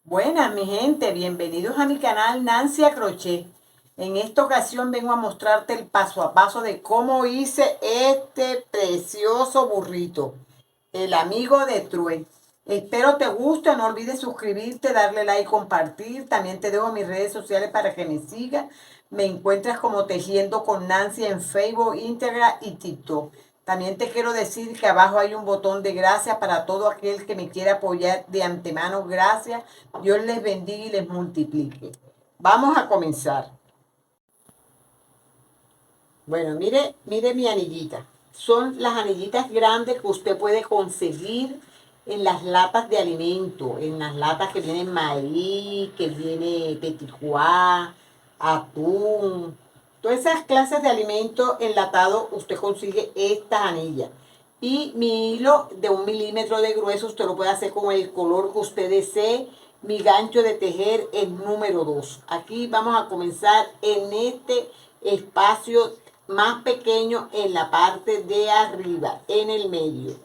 Buenas, mi gente, bienvenidos a mi canal Nancy a Crochet. En esta ocasión vengo a mostrarte el paso a paso de cómo hice este precioso burrito, el amigo de True. Espero te guste, no olvides suscribirte, darle like y compartir. También te dejo mis redes sociales para que me sigas. Me encuentras como Tejiendo con Nancy en Facebook, Instagram y TikTok. También te quiero decir que abajo hay un botón de gracias para todo aquel que me quiera apoyar de antemano. Gracias. Dios les bendiga y les multiplique. Vamos a comenzar. Bueno, mire mi anillita. Son las anillitas grandes que usted puede conseguir en las latas de alimento, en las latas que vienen maíz, que viene petijuá, atún. Todas esas clases de alimentos enlatados, usted consigue estas anillas. Y mi hilo de 1 milímetro de grueso, usted lo puede hacer con el color que usted desee. Mi gancho de tejer es número 2. Aquí vamos a comenzar en este espacio más pequeño en la parte de arriba, en el medio.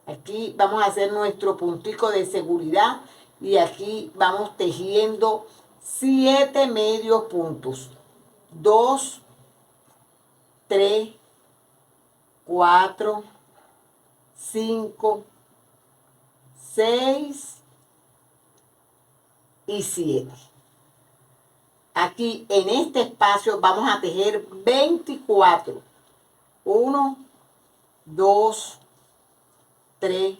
Aquí vamos a hacer nuestro puntico de seguridad y aquí vamos tejiendo 7 medios puntos. 2, 3, 4, 5, 6 y 7. Aquí en este espacio vamos a tejer 24. 1, 2, 3,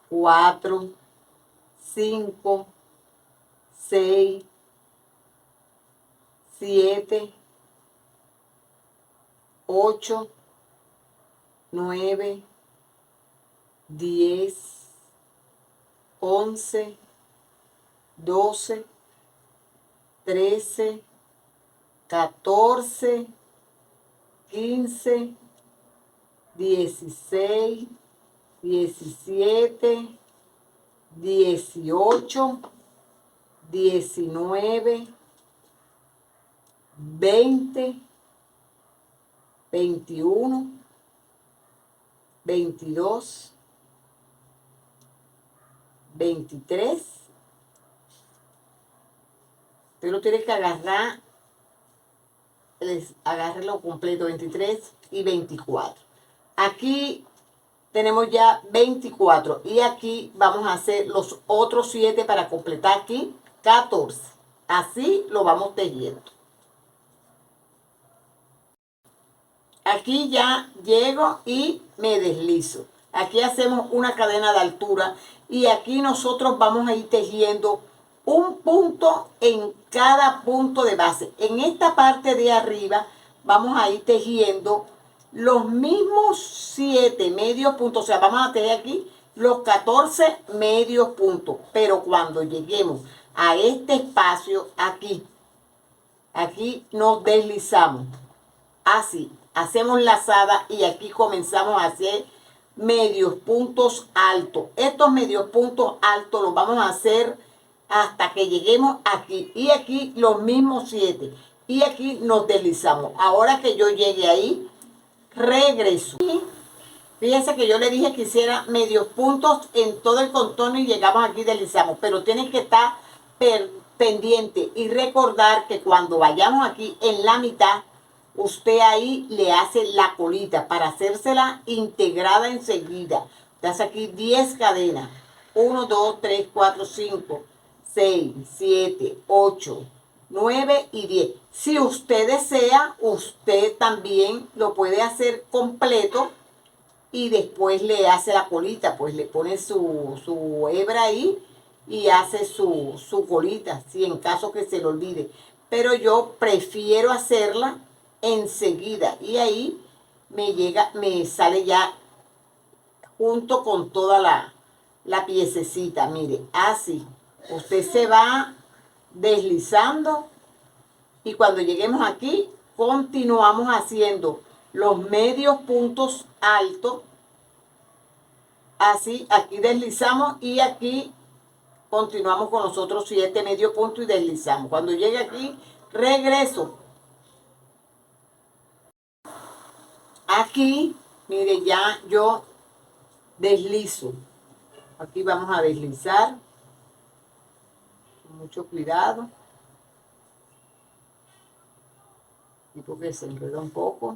4, 5, 6, 7, 8, 9, 10, 11, 12, 13, 14, 15, 16, 17, 18, 19, 20, 21, 22, 23. Usted lo tiene que agarrar, agárrelo completo, 23 y 24. Aquí tenemos ya 24 y aquí vamos a hacer los otros 7 para completar aquí 14. Así lo vamos tejiendo. Aquí ya llego y me deslizo. Aquí hacemos una cadena de altura y aquí nosotros vamos a ir tejiendo un punto en cada punto de base. En esta parte de arriba vamos a ir tejiendo los mismos 7 medios puntos. O sea, vamos a tejer aquí los 14 medios puntos. Pero cuando lleguemos a este espacio aquí nos deslizamos. Así, hacemos lazada y aquí comenzamos a hacer medios puntos altos. Estos medios puntos altos los vamos a hacer hasta que lleguemos aquí. Y aquí los mismos 7. Y aquí nos deslizamos. Ahora que yo llegue ahí, regreso. Y fíjense que yo le dije que hiciera medios puntos en todo el contorno y llegamos aquí, deslizamos. Pero tienen que estar pendiente y recordar que cuando vayamos aquí en la mitad, usted ahí le hace la colita para hacérsela integrada enseguida. Usted hace aquí 10 cadenas. 1, 2, 3, 4, 5, 6, 7, 8, 9 y 10. Si usted desea, usted también lo puede hacer completo y después le hace la colita. Pues le pone su hebra ahí y hace su colita, si en caso que se le olvide. Pero yo prefiero hacerla enseguida y ahí me sale ya junto con toda la piececita. Mire, así usted se va deslizando y cuando lleguemos aquí continuamos haciendo los medios puntos altos. Así, aquí deslizamos y aquí continuamos con los otros 7 medios puntos y deslizamos. Cuando llegue aquí, regreso. Aquí, mire, ya yo deslizo. Aquí vamos a deslizar. mucho cuidado. Y porque se enreda un poco.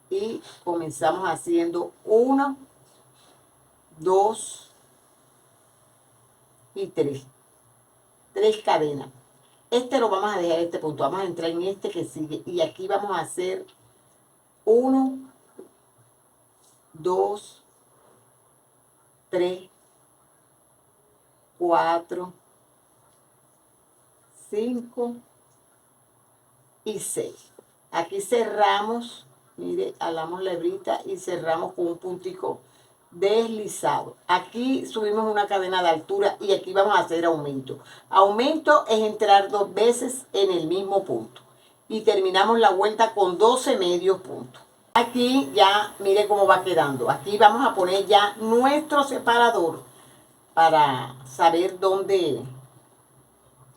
Y comenzamos haciendo 1, 2 y 3. 3 cadenas. Este lo vamos a dejar en este punto. Vamos a entrar en este que sigue. Y aquí vamos a hacer 1, 2, 3, 4, 5 y 6. Aquí cerramos, mire, alamos la hebrita y cerramos con un puntico deslizado. Aquí subimos una cadena de altura y aquí vamos a hacer aumento. Aumento es entrar 2 veces en el mismo punto. Y terminamos la vuelta con 12 medios puntos. Aquí ya, mire cómo va quedando. Aquí vamos a poner ya nuestro separador para saber dónde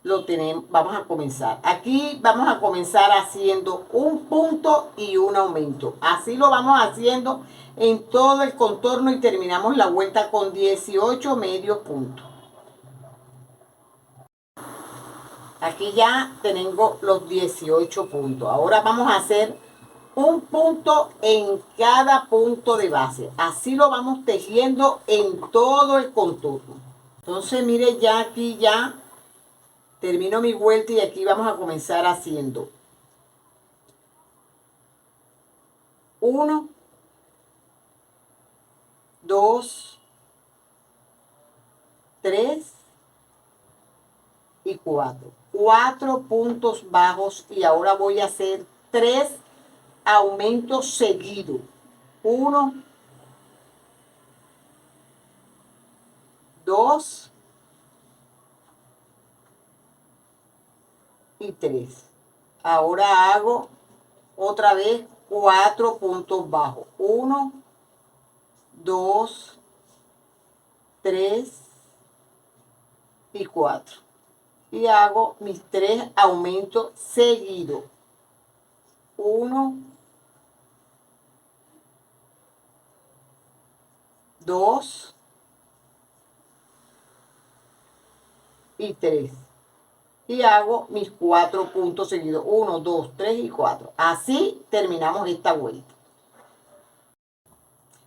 lo tenemos. Vamos a comenzar. Aquí vamos a comenzar haciendo un punto y un aumento. Así lo vamos haciendo en todo el contorno y terminamos la vuelta con 18 medios puntos. Aquí ya tengo los 18 puntos. Ahora vamos a hacer un punto en cada punto de base. Así lo vamos tejiendo en todo el contorno. Entonces, mire, ya aquí ya termino mi vuelta y aquí vamos a comenzar haciendo 1, 2, 3 y 4. 4 puntos bajos y ahora voy a hacer 3 aumentos seguidos. 1, 2 y 3. Ahora hago otra vez 4 puntos bajos. 1, 2, 3 y 4. Y hago mis 3 aumentos seguidos. 1, 2 y 3. Y hago mis 4 puntos seguidos. 1, 2, 3 y 4. Así terminamos esta vuelta.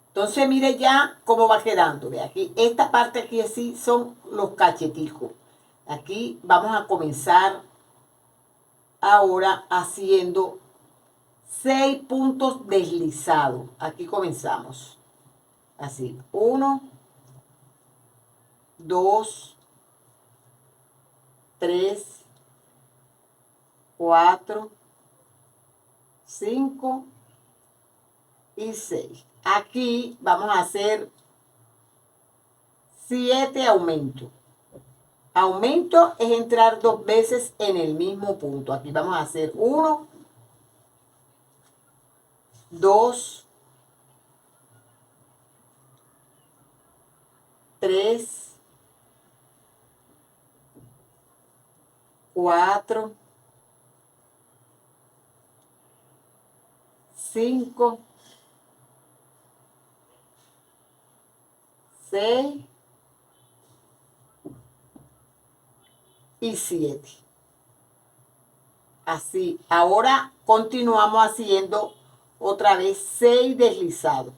Entonces, mire ya cómo va quedando. Ve aquí, esta parte aquí así son los cacheticos. Aquí vamos a comenzar ahora haciendo 6 puntos deslizados. Aquí comenzamos. Así. 1, 2, 3, 4, 5 y 6. Aquí vamos a hacer 7 aumentos. Aumento es entrar 2 veces en el mismo punto. Aquí vamos a hacer 1, 2, 3, 4, 5, 6 y 7. Así. Ahora continuamos haciendo otra vez 6 deslizados.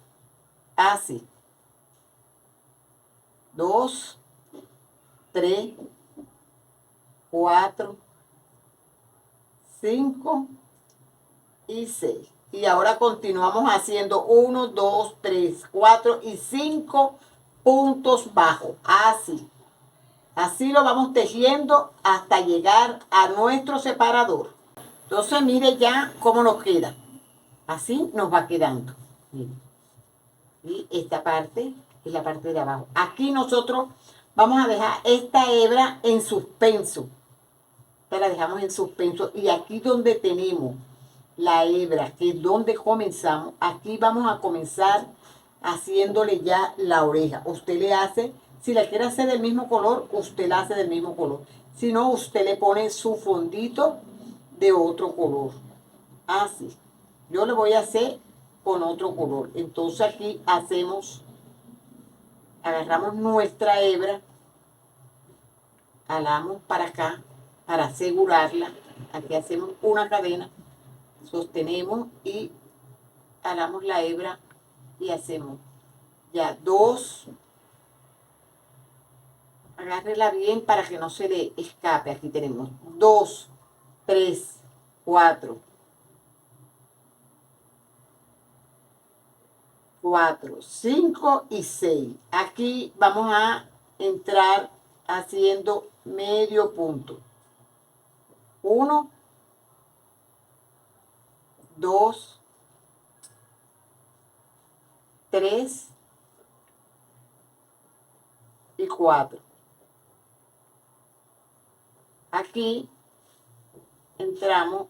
Así. 2, 3, 4, 5 y 6. Y ahora continuamos haciendo 1, 2, 3, 4 y 5 puntos bajos. Así. Así lo vamos tejiendo hasta llegar a nuestro separador. Entonces, mire ya cómo nos queda. Así nos va quedando. Mire. Y esta parte es la parte de abajo. Aquí nosotros vamos a dejar esta hebra en suspenso. Esta la dejamos en suspenso. Y aquí donde tenemos la hebra, que es donde comenzamos, aquí vamos a comenzar haciéndole ya la oreja. Usted le hace, si la quiere hacer del mismo color, usted la hace del mismo color. Si no, usted le pone su fondito de otro color. Así. Yo le voy a hacer con otro color. Entonces aquí hacemos, agarramos nuestra hebra, jalamos para acá para asegurarla. Aquí hacemos una cadena, sostenemos y jalamos la hebra y hacemos ya 2. Agárrela bien para que no se le escape. Aquí tenemos 2, 3, 4, 5 y 6. Aquí vamos a entrar haciendo medio punto. 1, 2, 3 y 4. Aquí entramos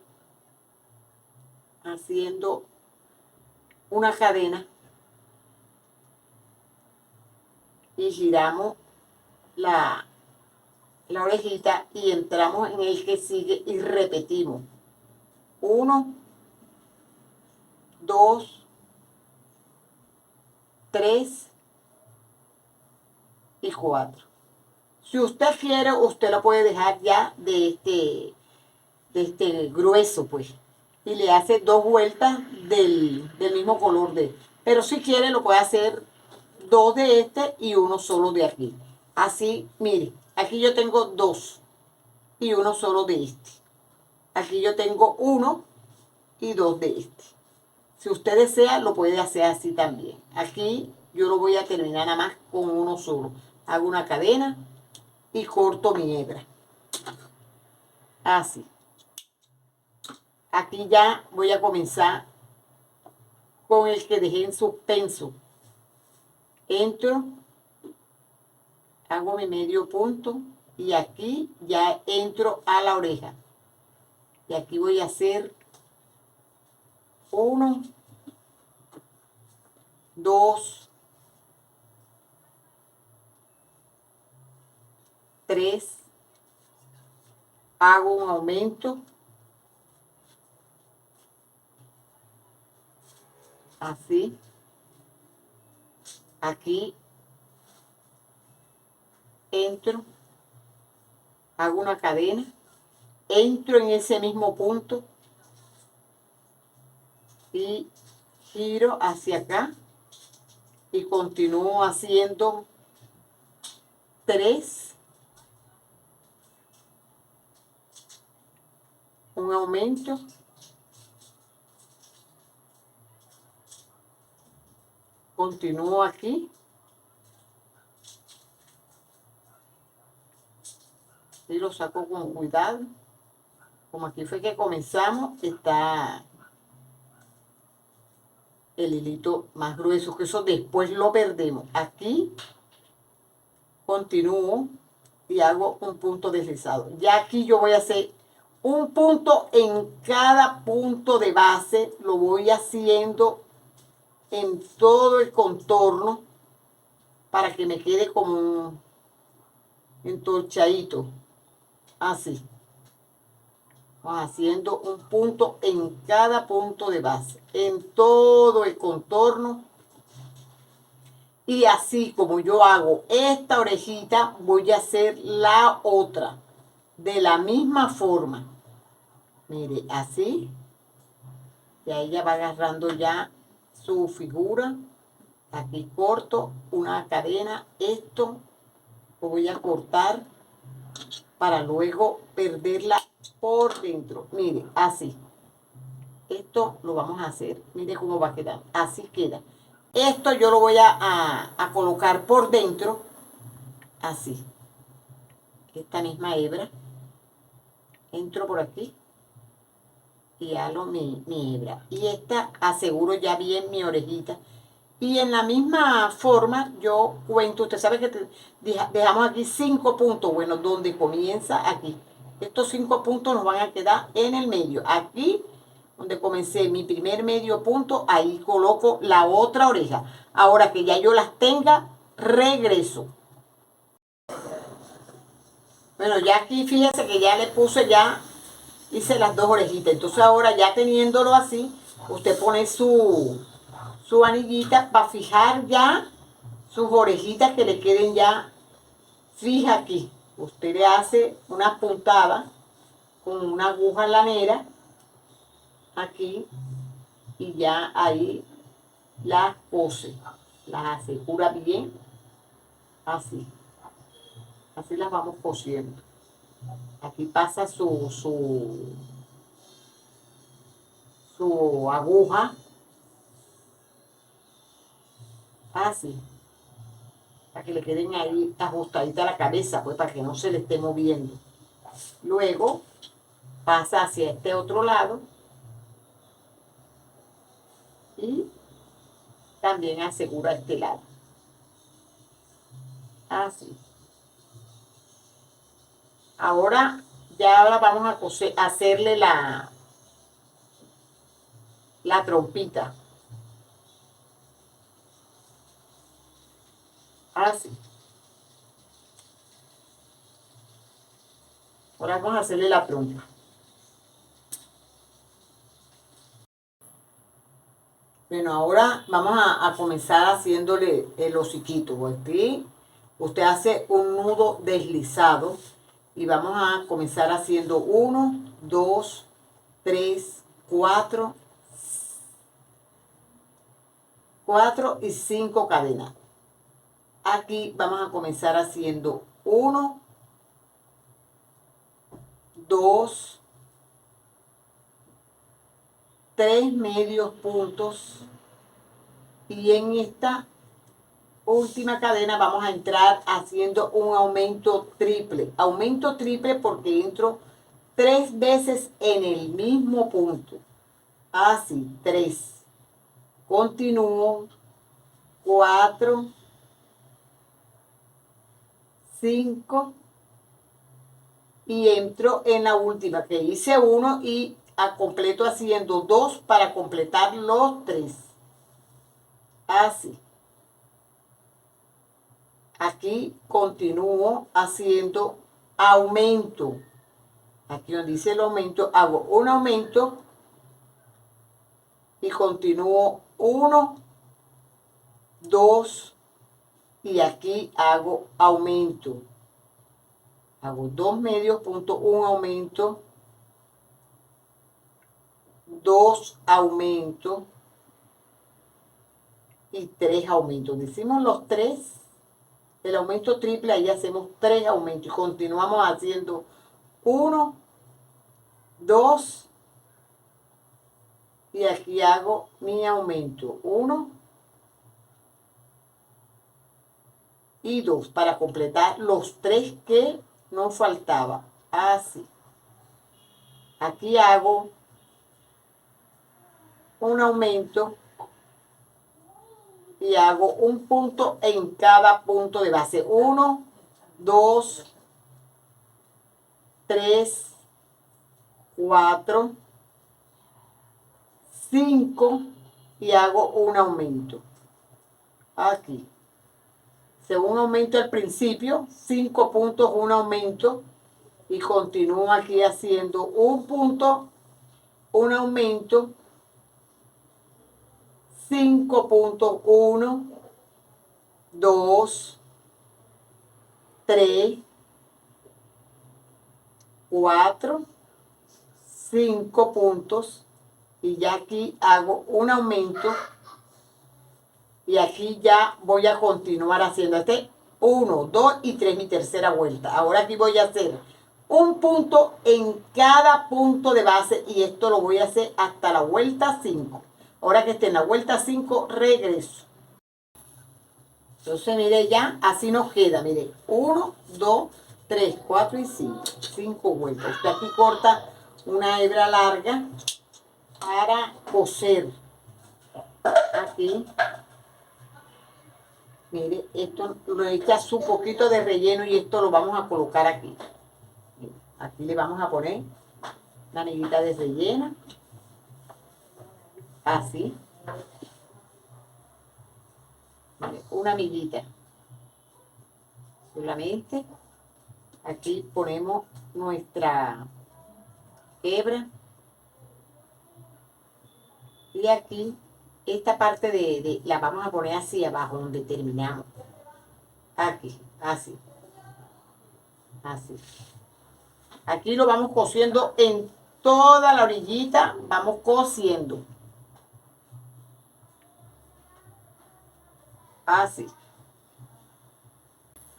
haciendo una cadena y giramos la orejita y entramos en el que sigue y repetimos. 1, 2, 3 y 4. Si usted quiere, usted lo puede dejar ya de este grueso, pues. Y le hace 2 vueltas del mismo color pero si quiere, lo puede hacer 2 de este y 1 solo de aquí. Así, mire, aquí yo tengo 2 y 1 solo de este. Aquí yo tengo 1 y 2 de este. Si usted desea, lo puede hacer así también. Aquí yo lo voy a terminar nada más con 1 solo. Hago una cadena y corto mi hebra. Así. Aquí ya voy a comenzar con el que dejé en suspenso. Entro, hago mi medio punto y aquí ya entro a la oreja. Y aquí voy a hacer 1, 2, 3, hago un aumento, así, aquí, entro, hago una cadena, entro en ese mismo punto y giro hacia acá y continúo haciendo 3, un aumento, continúo aquí y lo saco con cuidado. Como aquí fue que comenzamos, está el hilito más grueso, que eso después lo perdemos. Aquí continúo y hago un punto deslizado. Ya aquí yo voy a hacer un punto en cada punto de base, lo voy haciendo en todo el contorno para que me quede como un entorchadito, así. Vamos haciendo un punto en cada punto de base, en todo el contorno. Y así como yo hago esta orejita, voy a hacer la otra de la misma forma. Mire, así. Y ahí ya va agarrando ya su figura. Aquí corto una cadena. Esto lo voy a cortar para luego perderla por dentro. Mire, así. Esto lo vamos a hacer. Mire cómo va a quedar. Así queda. Esto yo lo voy a colocar por dentro. Así. Esta misma hebra. Entro por aquí. Y halo mi hebra. Y esta aseguro ya bien mi orejita. Y en la misma forma yo cuento. Usted sabe que dejamos aquí 5 puntos. Bueno, donde comienza aquí. Estos 5 puntos nos van a quedar en el medio. Aquí, donde comencé mi primer medio punto, ahí coloco la otra oreja. Ahora que ya yo las tenga, regreso. Bueno, ya aquí fíjese que ya le puse ya, hice las 2 orejitas. Entonces ahora ya teniéndolo así, usted pone su anillita para fijar ya sus orejitas que le queden ya fijas aquí. Usted le hace una puntada con una aguja lanera aquí y ya ahí las cose, las asegura bien, así. Así las vamos cosiendo. Aquí pasa su aguja, así, para que le queden ahí ajustadita la cabeza, pues para que no se le esté moviendo. Luego pasa hacia este otro lado y también asegura este lado. Así. Ahora vamos a hacerle la trompita. Así. Ahora vamos a hacerle la trompa. Bueno, ahora vamos a comenzar haciéndole el hociquito. Aquí usted hace un nudo deslizado y vamos a comenzar haciendo 1, 2, 3, 4 y 5 cadenas. Aquí vamos a comenzar haciendo 1, 2, 3 medios puntos y en esta última cadena vamos a entrar haciendo un aumento triple. Aumento triple porque entro 3 veces en el mismo punto. Así, 3. Continúo. 4, 5 y entro en la última que hice 1 y completo haciendo 2 para completar los 3. Así. Aquí continúo haciendo aumento. Aquí donde dice el aumento, hago un aumento y continúo 1, 2 y aquí hago aumento. Hago 2 medios puntos, un aumento, 2 aumentos y 3 aumentos. Decimos los 3, el aumento triple, ahí hacemos 3 aumentos y continuamos haciendo 1, 2 y aquí hago mi aumento, 1 y 2 para completar los 3 que nos faltaba. Así. Aquí hago un aumento y hago un punto en cada punto de base. 1, 2, 3, 4, 5 y hago un aumento. Aquí. Según aumento al principio, 5 puntos, un aumento y continúo aquí haciendo un punto, un aumento, 5 puntos, 1, 2, 3, 4, 5 puntos y ya aquí hago un aumento y aquí ya voy a continuar haciendo 1, 2 y 3, mi tercera vuelta. Ahora aquí voy a hacer un punto en cada punto de base y esto lo voy a hacer hasta la vuelta 5. Ahora que esté en la vuelta 5, regreso. Entonces, mire, ya así nos queda, mire, 1, 2, 3, 4 y 5. 5 vueltas. Usted aquí corta una hebra larga para coser. Aquí. Mire, esto le echa su poquito de relleno y esto lo vamos a colocar aquí. Mire, aquí le vamos a poner la amiguita de rellena. Así. Mire, una amiguita. Solamente aquí ponemos nuestra hebra. Y aquí, esta parte la vamos a poner así abajo, donde terminamos. Aquí, así. Así. Aquí lo vamos cosiendo en toda la orillita, vamos cosiendo. Así.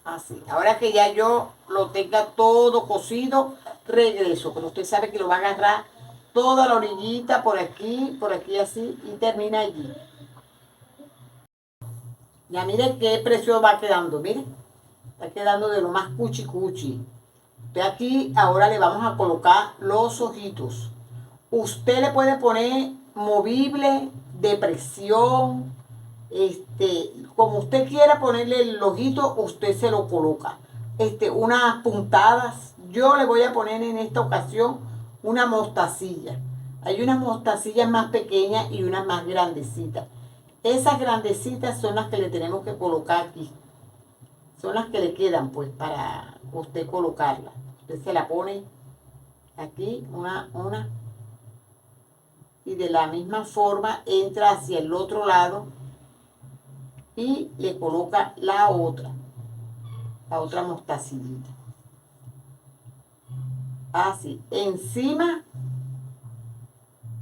Así. Ahora que ya yo lo tenga todo cosido, regreso. Pero usted sabe que lo va a agarrar toda la orillita por aquí así y termina allí. Ya mire qué precio va quedando, mire. Está quedando de lo más cuchi cuchi. De aquí ahora le vamos a colocar los ojitos. Usted le puede poner movible, de presión, como usted quiera ponerle el ojito, usted se lo coloca. Unas puntadas. Yo le voy a poner en esta ocasión una mostacilla. Hay unas mostacillas más pequeñas y unas más grandecitas. Esas grandecitas son las que le tenemos que colocar aquí. Son las que le quedan, pues, para usted colocarla. Usted se la pone aquí, una, y de la misma forma entra hacia el otro lado y le coloca la otra mostacillita. Así, encima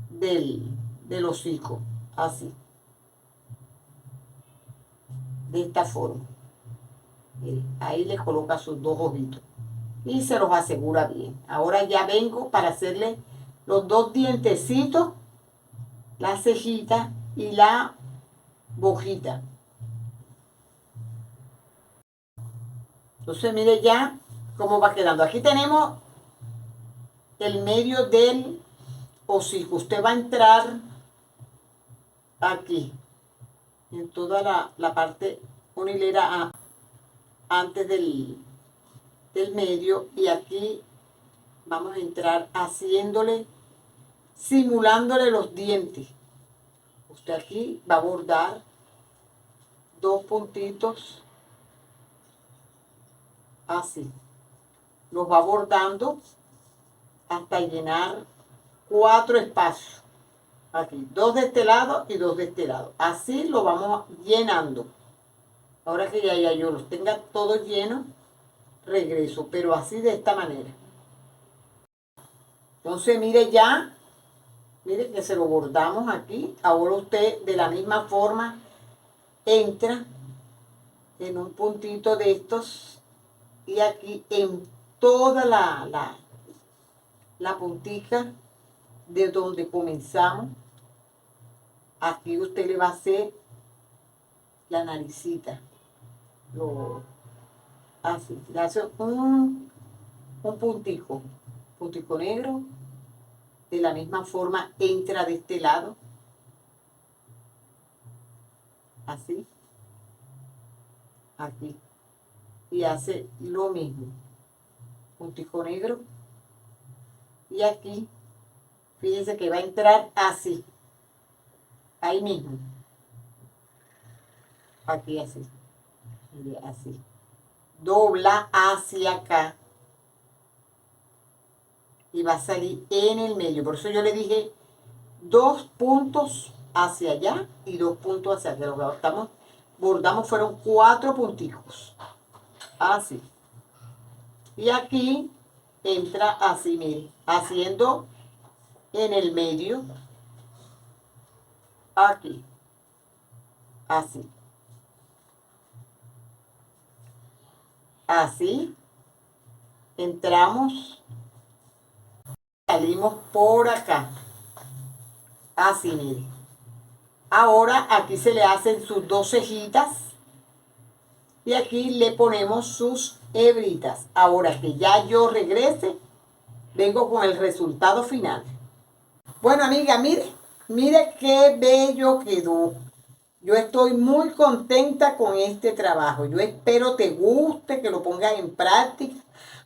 del hocico, así. De esta forma. Ahí le coloca sus dos ojitos y se los asegura bien. Ahora ya vengo para hacerle los dos dientecitos, la cejita y la bojita. Entonces mire ya cómo va quedando. Aquí tenemos el medio del hocico. Usted va a entrar aquí en toda la parte, una hilera antes del medio, y aquí vamos a entrar haciéndole, simulándole los dientes. Usted aquí va a bordar dos puntitos así. Los va bordando hasta llenar 4 espacios. Aquí, 2 de este lado y 2 de este lado. Así lo vamos llenando. Ahora que ya yo los tenga todos llenos, regreso, pero así de esta manera. Entonces mire ya, mire que se lo bordamos aquí. Ahora usted de la misma forma entra en un puntito de estos y aquí en toda la puntica de donde comenzamos, aquí usted le va a hacer la naricita. Así, le hace un puntico negro. De la misma forma entra de este lado, así, aquí, y hace lo mismo, puntico negro, y aquí, fíjense que va a entrar así, ahí mismo, aquí así, así, dobla hacia acá, y va a salir en el medio. Por eso yo le dije 2 puntos hacia allá y 2 puntos hacia acá. Lo que bordamos fueron 4 punticos. Así. Y aquí entra así, miren, haciendo en el medio. Aquí. Así. Así. Entramos. Salimos por acá. Así, mire. Ahora aquí se le hacen sus 2 cejitas. Y aquí le ponemos sus hebritas. Ahora que ya yo regrese, vengo con el resultado final. Bueno, amiga, mire qué bello quedó. Yo estoy muy contenta con este trabajo. Yo espero te guste, que lo pongas en práctica.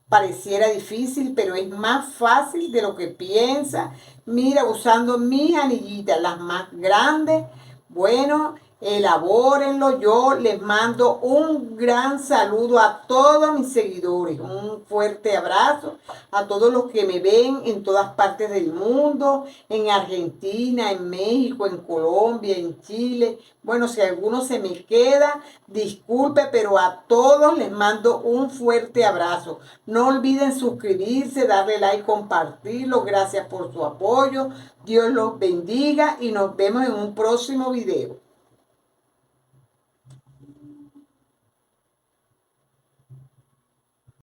Pareciera difícil, pero es más fácil de lo que piensas. Mira, usando mis anillitas, las más grandes. Bueno, Elabórenlo. Yo les mando un gran saludo a todos mis seguidores, un fuerte abrazo a todos los que me ven en todas partes del mundo, en Argentina, en México, en Colombia, en Chile. Bueno, si alguno se me queda, disculpe, pero a todos les mando un fuerte abrazo. No olviden suscribirse, darle like, compartirlo. Gracias por su apoyo. Dios los bendiga y nos vemos en un próximo video.